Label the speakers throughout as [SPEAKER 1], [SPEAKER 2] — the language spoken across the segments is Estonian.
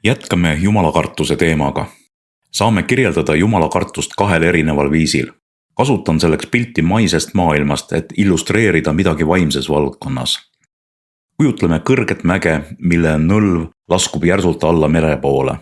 [SPEAKER 1] Jätkame jumalakartuse teemaga. Saame kirjeldada jumalakartust kahel erineval viisil. Kasutan selleks pilti maisest maailmast, et illustreerida midagi vaimses valdkonnas. Kujutleme kõrget mäge, mille nõlv laskub järsult alla mere poole.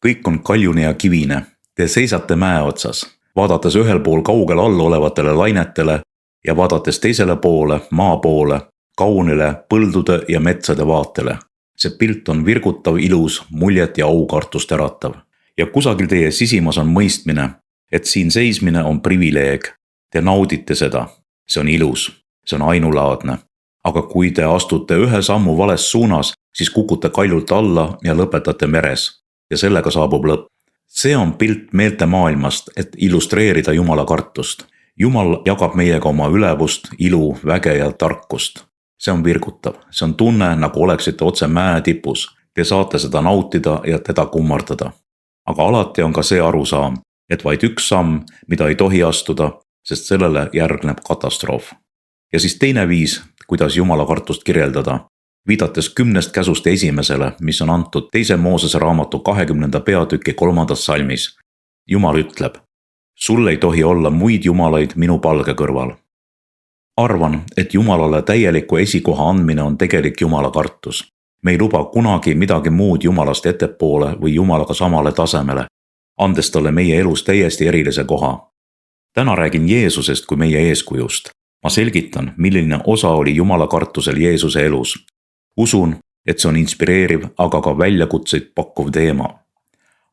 [SPEAKER 1] Kõik on kaljune ja kivine. Te seisate mäe otsas, vaadates ühel pool kaugel all olevatele lainetele ja vaadates teisele poole, maa poole, kaunile põldude ja metsade vaatele. See pilt on virgutav, ilus, muljet ja aukartust äratav. Ja kusagil teie sisimas on mõistmine, et siin seismine on privileeg. Te naudite seda. See on ilus. See on ainulaadne. Aga kui te astute ühe sammu vales suunas, siis kukute kaljult alla ja lõpetate meres. Ja sellega saabub lõpp. See on pilt meelte maailmast, et illustreerida Jumala kartust. Jumal jagab meiega oma ülevust, ilu, väge ja tarkust. See on virgutav. See on tunne, nagu oleksite otse mäe tipus. Te saate seda nautida ja teda kummardada. Aga alati on ka see arusaam, et vaid üks samm, mida ei tohi astuda, sest sellele järgneb katastroof. Ja siis teine viis, kuidas Jumala kartust kirjeldada, viidates 10 käsust esimesele, mis on antud 2. Moosese raamatu 20. peatüki 3. salmis. Jumal ütleb, sul ei tohi olla muid jumalaid minu palge kõrval. Arvan, et Jumalale täieliku esikoha andmine on tegelik Jumala kartus. Me ei luba kunagi midagi muud Jumalast ettepoole või Jumalaga samale tasemele, andes talle meie elus täiesti erilise koha. Täna räägin Jeesusest kui meie eeskujust. Ma selgitan, milline osa oli Jumala kartusel Jeesuse elus. Usun, et see on inspireeriv, aga ka väljakutseid pakkuv teema.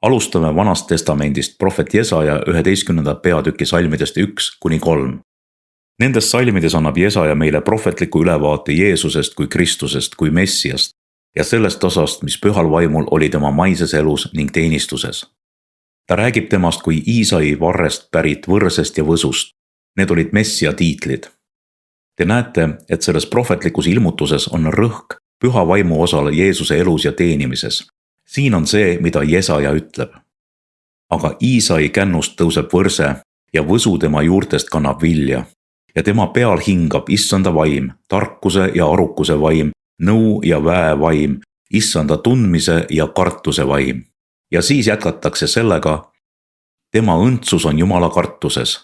[SPEAKER 1] Alustame Vanast testamendist prohvet Jesaja 11. peatüki salmidest 1-3. Nendes salmides annab Jesaja meile prohvetliku ülevaate Jeesusest kui Kristusest kui Messiast ja sellest osast, mis pühal vaimul oli tema maises elus ning teenistuses. Ta räägib temast kui Iisai varrest pärit võrsest ja võsust. Need olid Messia tiitlid. Te näete, et selles prohvetlikus ilmutuses on rõhk püha vaimu osale Jeesuse elus ja teenimises. Siin on see, mida Jesaja ütleb. Aga Iisai kännust tõuseb võrse ja võsu tema juurtest kannab vilja. Ja tema peal hingab issanda vaim, tarkuse ja arukuse vaim, nõu ja väe vaim, issanda tundmise ja kartuse vaim. Ja siis jätkatakse sellega, tema õndsus on Jumala kartuses.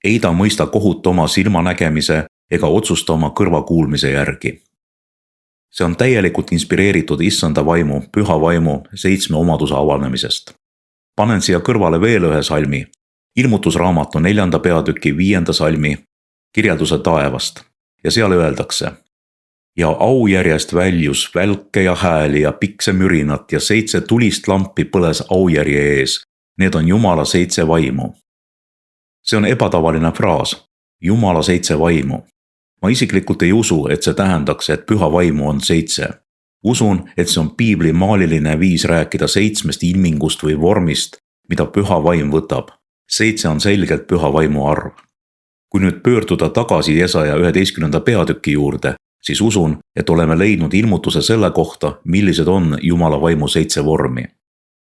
[SPEAKER 1] Ei ta mõista kohut oma silmanägemise ega otsusta oma kõrvakuulmise järgi. See on täielikult inspireeritud issanda vaimu, püha vaimu 7 omaduse avanemisest. Panen siia kõrvale veel ühe salmi, ilmutusraamatu 4. peatüki 5. salmi, kirjelduse taevast ja seal öeldakse. Ja aujärjest väljus välke ja hääli ja pikse mürinat ja 7 tulist lampi põles aujärje ees. Need on Jumala 7 vaimu. See on ebatavaline fraas. Jumala 7 vaimu. Ma isiklikult ei usu, et see tähendaks, et püha vaimu on 7. Usun, et see on piibli maaliline viis rääkida 7 ilmingust või vormist, mida püha vaim võtab. 7 on selgelt püha vaimu arv. Kui nüüd pöörduda tagasi Jesaja 11. peatüki juurde, siis usun, et oleme leidnud ilmutuse selle kohta, millised on Jumala vaimu 7 vormi.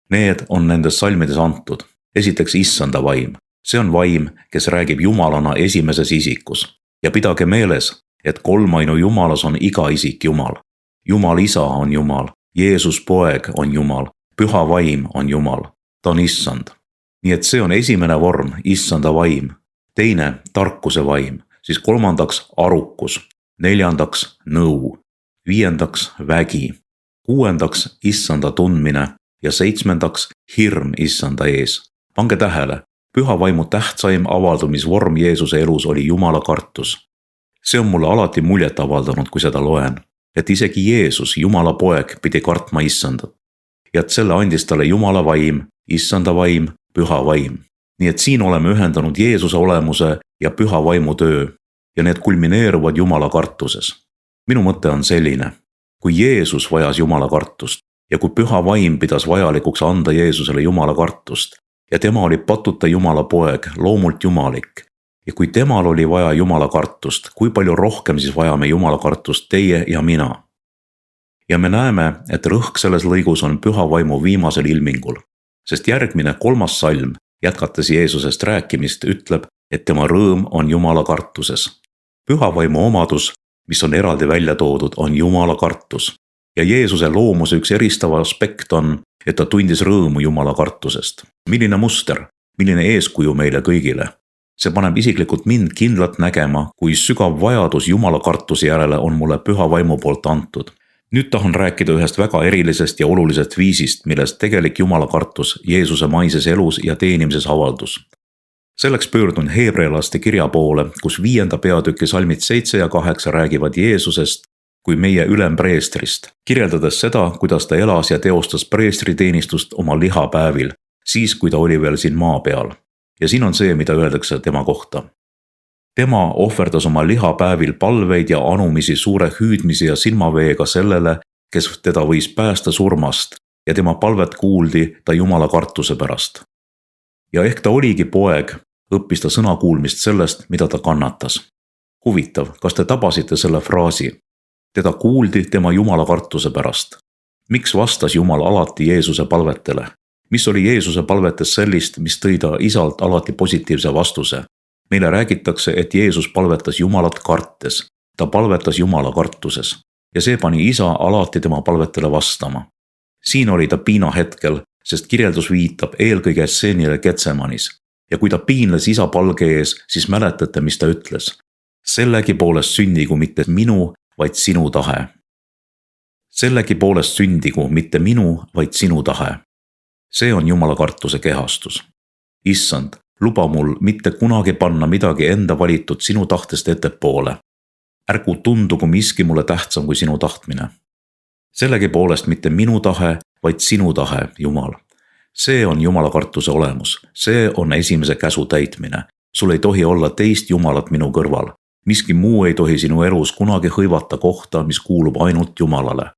[SPEAKER 1] Need on nendes salmides antud. Esiteks issanda vaim. See on vaim, kes räägib Jumalana esimeses isikus. Ja pidage meeles, et kolmainu Jumalas on iga isik Jumal. Jumal isa on Jumal, Jeesus poeg on Jumal, püha vaim on Jumal. Ta on issand. Nii et see on esimene vorm, issanda vaim. Teine, tarkuse vaim, siis 3. arukus, 4. nõu, 5. vägi, 6. issanda tundmine ja 7. hirm issanda ees. Pange tähele, püha vaimu tähtsaim avaldumisvorm Jeesuse elus oli Jumala kartus. See on mulle alati muljet avaldanud, kui seda loen, et isegi Jeesus, Jumala poeg, pidi kartma issandat. Ja et selle andis talle Jumala vaim, issanda vaim, püha vaim. Nii et siin oleme ühendanud Jeesuse olemuse ja püha vaimu töö ja need kulmineeruvad Jumala kartuses. Minu mõte on selline, kui Jeesus vajas Jumala kartust ja kui püha vaim pidas vajalikuks anda Jeesusele Jumala kartust ja tema oli patuta Jumala poeg, loomult jumalik ja kui temal oli vaja Jumala kartust, kui palju rohkem siis vajame Jumala kartust teie ja mina. Ja me näeme, et rõhk selles lõigus on püha vaimu viimasel ilmingul, sest järgmine 3. salm jätkates Jeesusest rääkimist, ütleb, et tema rõõm on Jumala kartuses. Püha vaimu omadus, mis on eraldi välja toodud, on Jumala kartus. Ja Jeesuse loomuse üks eristav aspekt on, et ta tundis rõõmu Jumala kartusest. Milline muster, milline eeskuju meile kõigile. See paneb isiklikult mind kindlalt nägema, kui sügav vajadus Jumala kartuse järele on mulle püha vaimu poolt antud. Nüüd tahan rääkida ühest väga erilisest ja olulisest viisist, millest tegelik Jumala kartus Jeesuse maises elus ja teenimises avaldus. Selleks pöördun Hebrealaste kirja poole, kus 5. peatüki salmid 7 ja 8 räägivad Jeesusest kui meie ülempreestrist, kirjeldades seda, kuidas ta elas ja teostas preestriteenistust oma lihapäevil, siis kui ta oli veel siin maa peal. Ja siin on see, mida öeldakse tema kohta. Tema ohverdas oma lihapäevil palveid ja anumisi suure hüüdmise ja silmaveega sellele, kes teda võis päästa surmast, ja tema palvet kuuldi ta Jumala kartuse pärast. Ja ehk ta oligi poeg, õppis ta sõna kuulmist sellest, mida ta kannatas. Huvitav, kas te tabasite selle fraasi? Teda kuuldi tema Jumala kartuse pärast. Miks vastas Jumal alati Jeesuse palvetele? Mis oli Jeesuse palvetes sellist, mis tõi ta isalt alati positiivse vastuse? Meile räägitakse, et Jeesus palvetas Jumalat kartes. Ta palvetas Jumala kartuses. Ja see pani isa alati tema palvetele vastama. Siin oli ta piina hetkel, sest kirjeldus viitab eelkõige stseenile Getsemanis. Ja kui ta piinles isa palge ees, siis mäletate, mis ta ütles. Sellegi poolest sündigu mitte minu, vaid sinu tahe. Sellegi poolest sündigu mitte minu, vaid sinu tahe. See on Jumala kartuse kehastus. Issand, luba mul mitte kunagi panna midagi enda valitud sinu tahtest ettepoole. Ärgu tundugu miski mulle tähtsam kui sinu tahtmine. Sellegi poolest mitte minu tahe, vaid sinu tahe, Jumal. See on Jumala kartuse olemus. See on esimese käsu täitmine. Sul ei tohi olla teist Jumalat minu kõrval. Miski muu ei tohi sinu elus kunagi hõivata kohta, mis kuulub ainult Jumalale.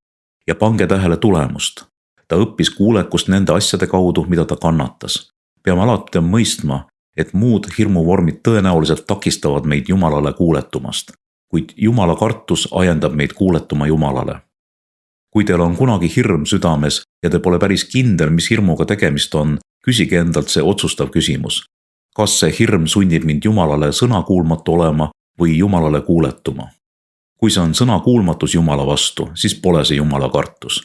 [SPEAKER 1] Ja pange tähele tulemust. Ta õppis kuulekust nende asjade kaudu, mida ta kannatas. Peame alati mõistma, et muud hirmuvormid tõenäoliselt takistavad meid Jumalale kuuletumast, kuid Jumala kartus ajendab meid kuuletuma Jumalale. Kui teil on kunagi hirm südames ja te pole päris kindel, mis hirmuga tegemist on, küsige endalt see otsustav küsimus. Kas see hirm sunnib mind Jumalale sõnakuulmatu olema või Jumalale kuuletuma? Kui see on sõnakuulmatus Jumala vastu, siis pole see Jumala kartus.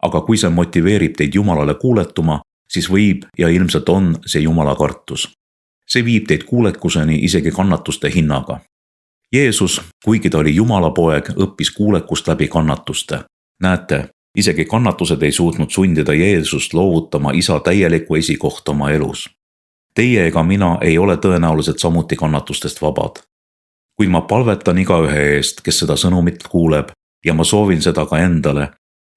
[SPEAKER 1] Aga kui see motiveerib teid Jumalale kuuletuma, siis võib ja ilmselt on see Jumala kartus. See viib teid kuulekuseni isegi kannatuste hinnaga. Jeesus, kuigi ta oli Jumala poeg, õppis kuulekust läbi kannatuste. Näete, isegi kannatused ei suutnud sundida Jeesust loovutama isa täieliku esikohta oma elus. Teie ega mina ei ole tõenäoliselt samuti kannatustest vabad. Kuid ma palvetan igaühe eest, kes seda sõnumit kuuleb, ja ma soovin seda ka endale,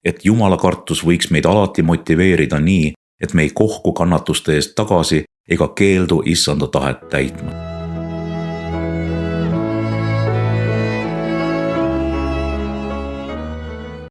[SPEAKER 1] et Jumala kartus võiks meid alati motiveerida nii, et me ei kohku kannatuste eest tagasi ega keeldu issanda tahet täitma.